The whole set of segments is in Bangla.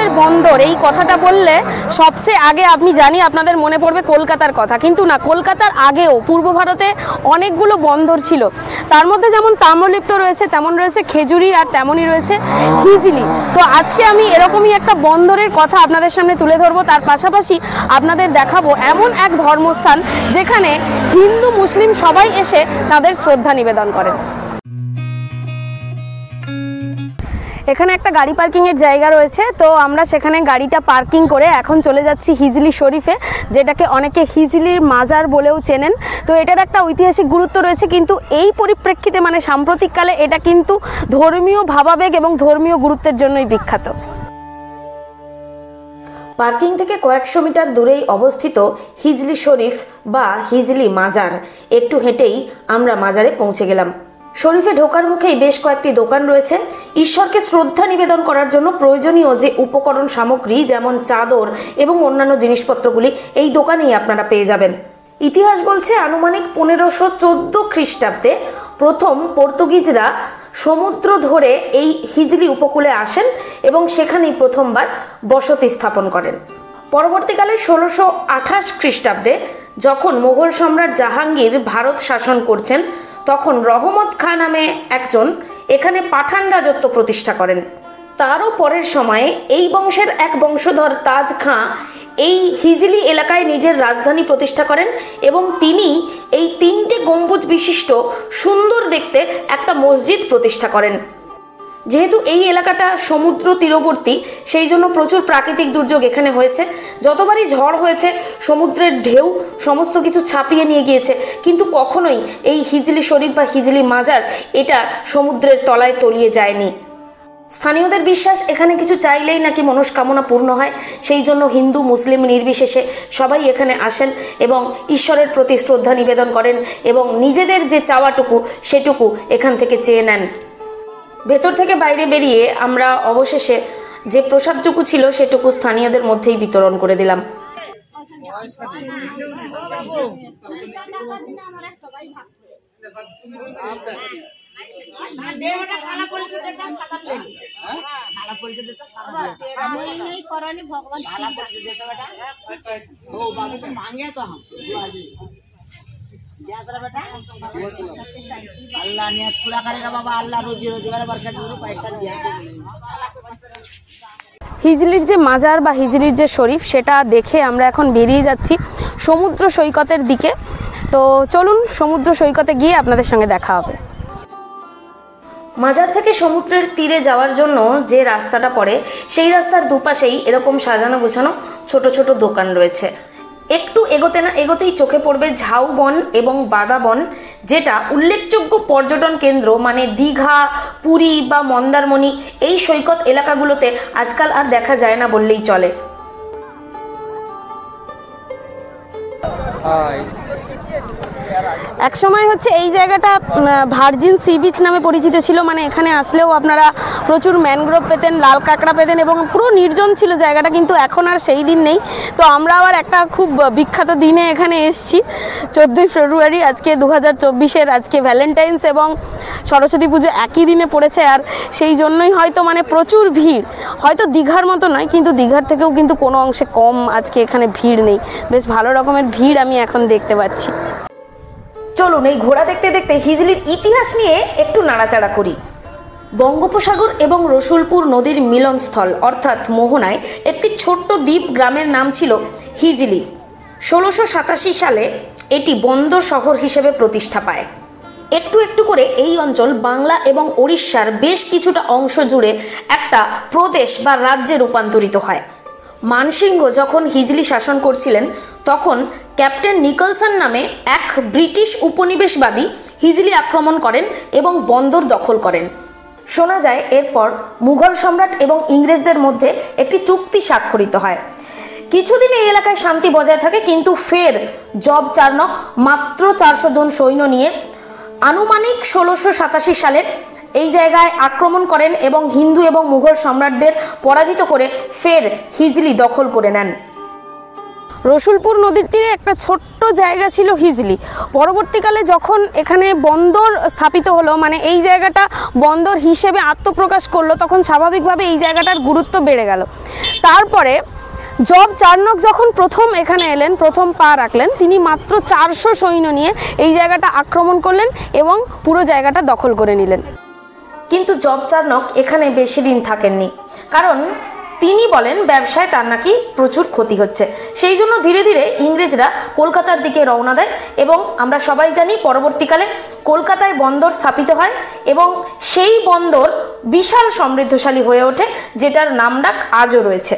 ভারতের বন্দর এই কথাটা বললে সবচেয়ে আগে আপনি জানি আপনাদের মনে পড়বে কলকাতার কথা, কিন্তু না, কলকাতার আগেও পূর্ব ভারতে অনেকগুলো বন্দর ছিল। তার মধ্যে যেমন তাম্রলিপ্ত রয়েছে, তেমন রয়েছে খেজুরি, আর তেমনই রয়েছে হিজলি। তো আজকে আমি এরকমই একটা বন্দরের কথা আপনাদের সামনে তুলে ধরবো। তার পাশাপাশি আপনাদের দেখাবো এমন এক ধর্মস্থান যেখানে হিন্দু মুসলিম সবাই এসে তাদের শ্রদ্ধা নিবেদন করেন। এখানে একটা গাড়ি পার্কিংয়ের জায়গা রয়েছে, তো আমরা সেখানে গাড়িটা পার্কিং করে এখন চলে যাচ্ছি হিজলি শরীফে, যেটাকে অনেকে হিজলির মাজার বলেও চেনেন। তো এটার একটা ঐতিহাসিক গুরুত্ব রয়েছে, কিন্তু এই পরিপ্রেক্ষিতে মানে সাম্প্রতিককালে এটা কিন্তু ধর্মীয় ভাবাবেগ এবং ধর্মীয় গুরুত্বের জন্যই বিখ্যাত। পার্কিং থেকে কয়েকশো মিটার দূরেই অবস্থিত হিজলি শরীফ বা হিজলি মাজার। একটু হেঁটেই আমরা মাজারে পৌঁছে গেলাম। শরীফে ঢোকার মুখেই বেশ কয়েকটি দোকান রয়েছে। ঈশ্বরকে শ্রদ্ধা নিবেদন করার জন্য প্রয়োজনীয় যে উপকরণ সামগ্রী, যেমন চাদর এবং অন্যান্য জিনিসপত্রগুলি এই দোকানেই আপনারা পেয়ে যাবেন। ইতিহাস বলছে আনুমানিক 1514 খ্রিস্টাব্দে প্রথম পর্তুগিজরা সমুদ্র ধরে এই হিজলি উপকূলে আসেন এবং সেখানেই প্রথমবার বসতি স্থাপন করেন। পরবর্তীকালে 1628 খ্রিস্টাব্দে যখন মোগল সম্রাট জাহাঙ্গীর ভারত শাসন করছেন, তখন রহমত খাঁ নামে একজন এখানে পাঠান রাজত্ব প্রতিষ্ঠা করেন। তারও পরের সময়ে এই বংশের এক বংশধর তাজ খাঁ এই হিজলি এলাকায় নিজের রাজধানী প্রতিষ্ঠা করেন এবং তিনি এই 3টে গম্বুজ বিশিষ্ট সুন্দর দেখতে একটা মসজিদ প্রতিষ্ঠা করেন। যেহেতু এই এলাকাটা সমুদ্র তীরবর্তী, সেই জন্য প্রচুর প্রাকৃতিক দুর্যোগ এখানে হয়েছে। যতবারই ঝড় হয়েছে সমুদ্রের ঢেউ সমস্ত কিছু ছাপিয়ে নিয়ে গিয়েছে, কিন্তু কখনোই এই হিজলি শরীফ বা হিজলি মাজার এটা সমুদ্রের তলায় তলিয়ে যায়নি। স্থানীয়দের বিশ্বাস এখানে কিছু চাইলেই নাকি মনস্কামনা পূর্ণ হয়, সেই জন্য হিন্দু মুসলিম নির্বিশেষে সবাই এখানে আসেন এবং ঈশ্বরের প্রতি শ্রদ্ধা নিবেদন করেন এবং নিজেদের যে চাওয়াটুকু সেটুকু এখান থেকে চেয়ে নেন। ভেতর থেকে বাইরে বেরিয়ে আমরা অবশেষে যে প্রসাদটুকু ছিল সেটুকু স্থানীয়দের মধ্যেই বিতরণ করে দিলাম। अल्लाह नियत पूरा करेगा बाबा, अल्लाह रोजी रोजगार बरकत देगा, पैसा दिया। হিজলির যে মাজার বা হিজলির যে শরীফ সেটা দেখে আমরা এখন বেরিয়ে যাচ্ছি সমুদ্র সৈকতের দিকে। তো চলুন সমুদ্র সৈকতে গিয়ে আপনাদের সঙ্গে দেখা হবে। মাজার থেকে সমুদ্রের তীরে যাওয়ার জন্য যে রাস্তাটা পড়ে সেই রাস্তার দুপাশেই এরকম সাজানো গোছানো ছোট ছোট দোকান রয়েছে। একটু এগোতে না এগোতেই চোখে পড়বে ঝাউবন এবং বাদাবন, যেটা উল্লেখযোগ্য পর্যটন কেন্দ্র, মানে দীঘা, পুরী বা মন্দারমণি এই সৈকত এলাকাগুলোতে আজকাল আর দেখা যায় না বললেই চলে। এক সময় হচ্ছে এই জায়গাটা ভার্জিন সি বিচ নামে পরিচিত ছিল, মানে এখানে আসলেও আপনারা প্রচুর ম্যানগ্রোভ পেতেন, লাল কাঁকড়া পেতেন এবং পুরো নির্জন ছিল জায়গাটা, কিন্তু এখন আর সেই দিন নেই। তো আমরা আবার একটা খুব বিখ্যাত দিনে এখানে এসেছি, 14ই ফেব্রুয়ারি, আজকে 2024-এর, আজকে ভ্যালেন্টাইন্স এবং সরস্বতী পুজো একই দিনে পড়েছে, আর সেই জন্যই হয়তো মানে প্রচুর ভিড়। হয়তো দীঘার মতো নয়, কিন্তু দীঘার থেকেও কিন্তু কোনো অংশে কম আজকে এখানে ভিড় নেই, বেশ ভালো রকমের ভিড় আমি এখন দেখতে পাচ্ছি। চলুন এই ঘোড়া দেখতে দেখতে হিজলির ইতিহাস নিয়ে একটু নাড়াচাড়া করি। বঙ্গোপসাগর এবং রসুলপুর নদীর মিলনস্থল অর্থাৎ মোহনায় একটি ছোট্ট দ্বীপ গ্রামের নাম ছিল হিজলি। 1687 সালে এটি বন্দর শহর হিসেবে প্রতিষ্ঠা পায়। একটু একটু করে এই অঞ্চল বাংলা এবং ওড়িশার বেশ কিছুটা অংশ জুড়ে একটা প্রদেশ বা রাজ্যে রূপান্তরিত হয়। মানসিংহ যখন হিজলি শাসন করছিলেন তখন ক্যাপ্টেন নিকলসন নামে এক ব্রিটিশ উপনিবেশবাদী হিজলি আক্রমণ করেন এবং বন্দর দখল করেন। শোনা যায় এরপর মুঘল সম্রাট এবং ইংরেজদের মধ্যে একটি চুক্তি স্বাক্ষরিত হয়। কিছুদিন এই এলাকায় শান্তি বজায় থাকে, কিন্তু ফের জব চার্নক মাত্র 400 জন সৈন্য নিয়ে আনুমানিক 1687 সালে এই জায়গায় আক্রমণ করেন এবং হিন্দু এবং মুঘল সম্রাটদের পরাজিত করে ফের হিজলি দখল করে নেন। রসুলপুর নদীর তীরে একটা ছোট্ট জায়গা ছিল হিজলি। পরবর্তীকালে যখন এখানে বন্দর স্থাপিত হলো, মানে এই জায়গাটা বন্দর হিসেবে আত্মপ্রকাশ করলো, তখন স্বাভাবিকভাবে এই জায়গাটার গুরুত্ব বেড়ে গেল। তারপরে জব চার্নক যখন প্রথম এখানে এলেন, প্রথম পা রাখলেন, তিনি মাত্র 400 সৈন্য নিয়ে এই জায়গাটা আক্রমণ করলেন এবং পুরো জায়গাটা দখল করে নিলেন। কিন্তু জব চার্নক এখানে বেশি দিন থাকেননি, কারণ তিনি বলেন ব্যবসায় তার নাকি প্রচুর ক্ষতি হচ্ছে। সেই জন্য ধীরে ধীরে ইংরেজরা কলকাতার দিকে রওনা দেয় এবং আমরা সবাই জানি পরবর্তীকালে কলকাতায় বন্দর স্থাপিত হয় এবং সেই বন্দর বিশাল সমৃদ্ধশালী হয়ে ওঠে, যেটার নামডাক আজও রয়েছে।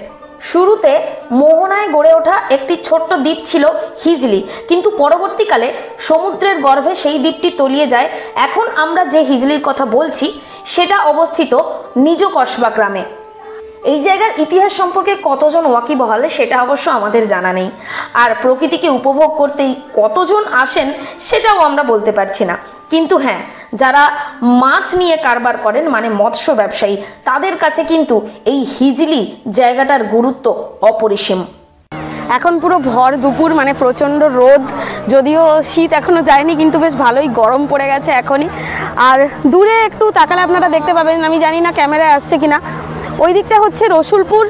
শুরুতে মোহনায় গড়ে ওঠা একটি ছোট্ট দ্বীপ ছিল হিজলি, কিন্তু পরবর্তীকালে সমুদ্রের গর্ভে সেই দ্বীপটি তলিয়ে যায়। এখন আমরা যে হিজলির কথা বলছি সেটা অবস্থিত নিজ কসবা গ্রামে। এই জায়গার ইতিহাস সম্পর্কে কতজন ওয়াকিবহাল সেটা অবশ্য আমাদের জানা নেই, আর প্রকৃতিকে উপভোগ করতেই কতজন আসেন সেটাও আমরা বলতে পারছি না। কিন্তু হ্যাঁ, যারা মাছ নিয়ে কারবার করেন, মানে মৎস্য ব্যবসায়ী, তাদের কাছে কিন্তু এই হিজলি জায়গাটার গুরুত্ব অপরিসীম। এখন পুরো ভর দুপুর, মানে প্রচণ্ড রোদ, যদিও শীত এখনও যায়নি, কিন্তু বেশ ভালোই গরম পড়ে গেছে এখনই। আর দূরে একটু তাকালে আপনারা দেখতে পাবেন, আমি জানি না ক্যামেরায় আসছে কিনা, ওই দিকটা হচ্ছে রসুলপুর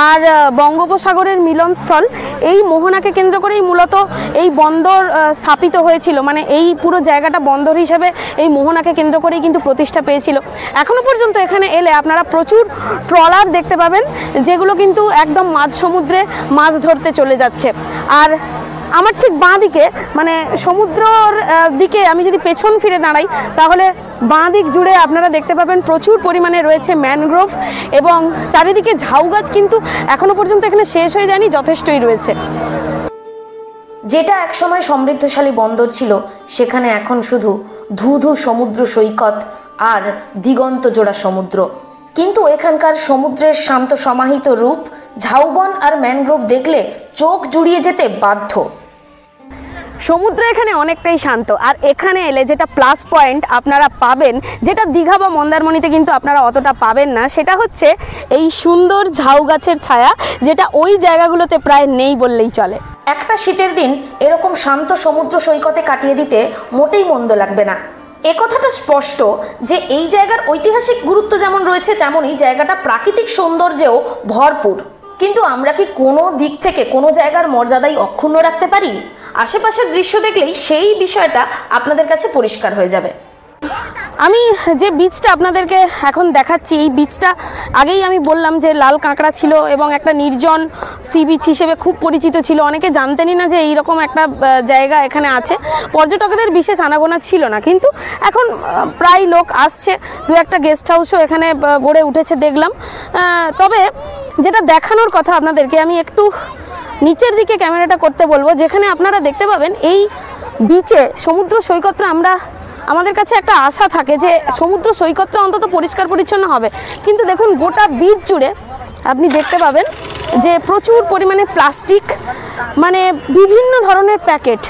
আর বঙ্গোপসাগরের মিলনস্থল। এই মোহনাকে কেন্দ্র করেই মূলত এই বন্দর স্থাপিত হয়েছিল, মানে এই পুরো জায়গাটা বন্দর হিসেবে এই মোহনাকে কেন্দ্র করেই কিন্তু প্রতিষ্ঠা পেয়েছিল। এখনও পর্যন্ত এখানে এলে আপনারা প্রচুর ট্রলার দেখতে পাবেন, যেগুলো কিন্তু একদম মাঝ সমুদ্রে মাছ ধরতে চলে যাচ্ছে। আর আমার ঠিক বাঁ দিকে, মানে সমুদ্রর দিকে আমি যদি পেছন ফিরে দাঁড়াই, তাহলে বাঁ দিক জুড়ে আপনারা দেখতে পাবেন প্রচুর পরিমাণে রয়েছে ম্যানগ্রোভ এবং চারিদিকে ঝাউ গাছ, কিন্তু এখনো পর্যন্ত এখানে শেষ হয়ে যায়নি, যথেষ্টই রয়েছে। যেটা একসময় সমৃদ্ধশালী বন্দর ছিল, সেখানে এখন শুধু ধূ সমুদ্র সৈকত আর দিগন্ত জোড়া সমুদ্র। কিন্তু এখানকার সমুদ্রের শান্ত সমাহিত রূপ, ঝাউবন আর ম্যানগ্রোভ দেখলে চোখ জুড়িয়ে যেতে বাধ্য। সমুদ্র এখানে অনেকটাই শান্ত, আর এখানে এলে যেটা প্লাস পয়েন্ট আপনারা পাবেন, যেটা দীঘা বা মন্দারমণিতে কিন্তু আপনারা অতটা পাবেন না, সেটা হচ্ছে এই সুন্দর ঝাউ গাছের ছায়া, যেটা ওই জায়গাগুলোতে প্রায় নেই বললেই চলে। একটা শীতের দিন এরকম শান্ত সমুদ্র সৈকতে কাটিয়ে দিতে মোটেই মন্দ লাগবে না। এ কথাটা স্পষ্ট যে এই জায়গার ঐতিহাসিক গুরুত্ব যেমন রয়েছে, তেমনই জায়গাটা প্রাকৃতিক সৌন্দর্যেও ভরপুর। কিন্তু আমরা কি কোনো দিক থেকে কোনো জায়গার মর্যাদাই অক্ষুণ্ণ রাখতে পারি? আশেপাশের দৃশ্য দেখলেই সেই বিষয়টা আপনাদের কাছে পরিষ্কার হয়ে যাবে। আমি যে বীচটা আপনাদেরকে এখন দেখাচ্ছি, এই বীচটা আগেই আমি বললাম যে লাল কাঁকড়া ছিল এবং একটা নির্জন সি বিচ হিসেবে খুব পরিচিত ছিল। অনেকে জানতেনই না যে এইরকম একটা জায়গা এখানে আছে, পর্যটকদের বিশেষ আনাগোনা ছিল না, কিন্তু এখন প্রায় লোক আসছে। দু একটা গেস্ট হাউসও এখানে গড়ে উঠেছে দেখলাম। তবে যেটা দেখানোর কথা আপনাদেরকে, আমি একটু নিচের দিকে ক্যামেরাটা করতে বলবো, যেখানে আপনারা দেখতে পাবেন এই বিচে সমুদ্র সৈকতটা আমাদের কাছে একটা আশা থাকে যে সমুদ্র সৈকতটা অন্তত পরিষ্কার পরিচ্ছন্ন হবে, কিন্তু দেখুন গোটা বিচ জুড়ে আপনি দেখতে পাবেন যে প্রচুর পরিমাণে প্লাস্টিক, মানে বিভিন্ন ধরনের প্যাকেট।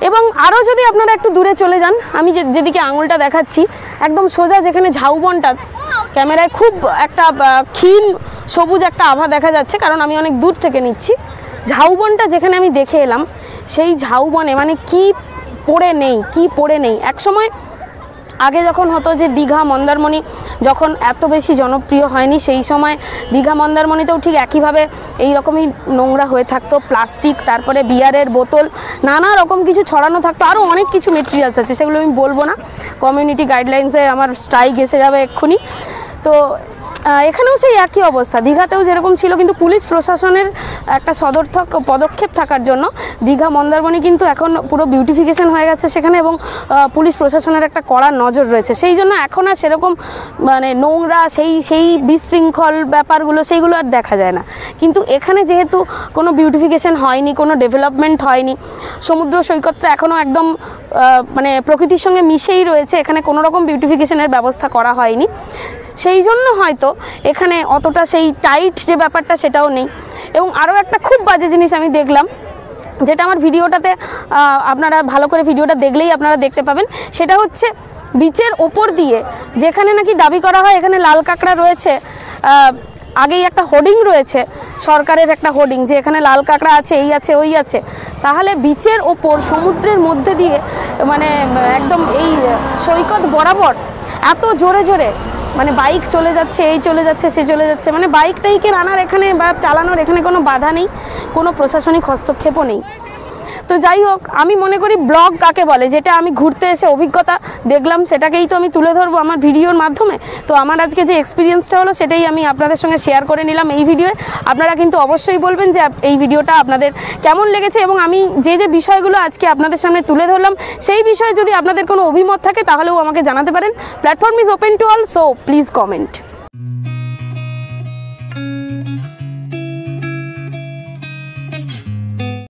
এবং আরও যদি আপনারা একটু দূরে চলে যান, আমি যেদিকে আঙুলটা দেখাচ্ছি একদম সোজা, যেখানে ঝাউবনটা ক্যামেরায় খুব একটা ক্ষীণ সবুজ একটা আভা দেখা যাচ্ছে, কারণ আমি অনেক দূর থেকে নিচ্ছি। ঝাউবনটা যেখানে আমি দেখে এলাম, সেই ঝাউবনে মানে কি পড়ে নেই। একসময় আগে যখন হতো যে দীঘা মন্দারমণি যখন এত বেশি জনপ্রিয় হয়নি, সেই সময় দীঘা মন্দারমণিতেও ঠিক একইভাবে এই রকমই নোংরা হয়ে থাকতো, প্লাস্টিক, তারপরে বিয়ারের বোতল, নানা রকম কিছু ছড়ানো থাকতো। আরও অনেক কিছু মেটেরিয়ালস আছে, সেগুলো আমি বলবো না, কমিউনিটি গাইডলাইন্সে আমার স্ট্রাইক এসে যাবে এক্ষুনি। তো এখানেও সেই একই অবস্থা, দীঘাতেও যেরকম ছিল, কিন্তু পুলিশ প্রশাসনের একটা সদর্থক পদক্ষেপ থাকার জন্য দীঘা মন্দারমণি কিন্তু এখন পুরো বিউটিফিকেশন হয়ে গেছে সেখানে, এবং পুলিশ প্রশাসনের একটা কড়া নজর রয়েছে। সেই জন্য এখন আর সেরকম মানে নোংরা সেই বিশৃঙ্খল ব্যাপারগুলো সেইগুলো আর দেখা যায় না। কিন্তু এখানে যেহেতু কোনো বিউটিফিকেশন হয়নি, কোনো ডেভেলপমেন্ট হয়নি, সমুদ্র সৈকতটা এখনও একদম মানে প্রকৃতির সঙ্গে মিশেই রয়েছে, এখানে কোনো রকম বিউটিফিকেশনের ব্যবস্থা করা হয়নি, সেই জন্য হয়তো এখানে অতটা সেই টাইট যে ব্যাপারটা সেটাও নেই। এবং আরও একটা খুব বাজে জিনিস আমি দেখলাম, যেটা আমার ভিডিওটাতে আপনারা ভালো করে ভিডিওটা দেখলেই আপনারা দেখতে পাবেন, সেটা হচ্ছে বিচের ওপর দিয়ে যেখানে নাকি দাবি করা হয় এখানে লাল কাঁকড়া রয়েছে, আগেই একটা হোর্ডিং রয়েছে, সরকারের একটা হোর্ডিং যে এখানে লাল কাঁকড়া আছে, এই আছে, ওই আছে, তাহলে বিচের ওপর সমুদ্রের মধ্যে দিয়ে মানে একদম এই সৈকত বরাবর এত জোরে জোরে মানে বাইক চলে যাচ্ছে, এই চলে যাচ্ছে, সে চলে যাচ্ছে, মানে বাইকটাইকে আনার এখানে বা চালানোর এখানে কোনো বাধা নেই, কোনো প্রশাসনিক হস্তক্ষেপও নেই। তো যাই হোক, আমি মনে করি ব্লগ কাকে বলে, যেটা আমি ঘুরতে এসে অভিজ্ঞতা দেখলাম সেটাকেই তো আমি তুলে ধরবো আমার ভিডিওর মাধ্যমে। তো আমার আজকে যে এক্সপিরিয়েন্সটা হলো সেটাই আমি আপনাদের সঙ্গে শেয়ার করে নিলাম এই ভিডিওয়ে। আপনারা কিন্তু অবশ্যই বলবেন যে এই ভিডিওটা আপনাদের কেমন লেগেছে, এবং আমি যে যে বিষয়গুলো আজকে আপনাদের সামনে তুলে ধরলাম সেই বিষয়ে যদি আপনাদের কোনো অভিমত থাকে তাহলেও আমাকে জানাতে পারেন। Platform is open to all, so please comment.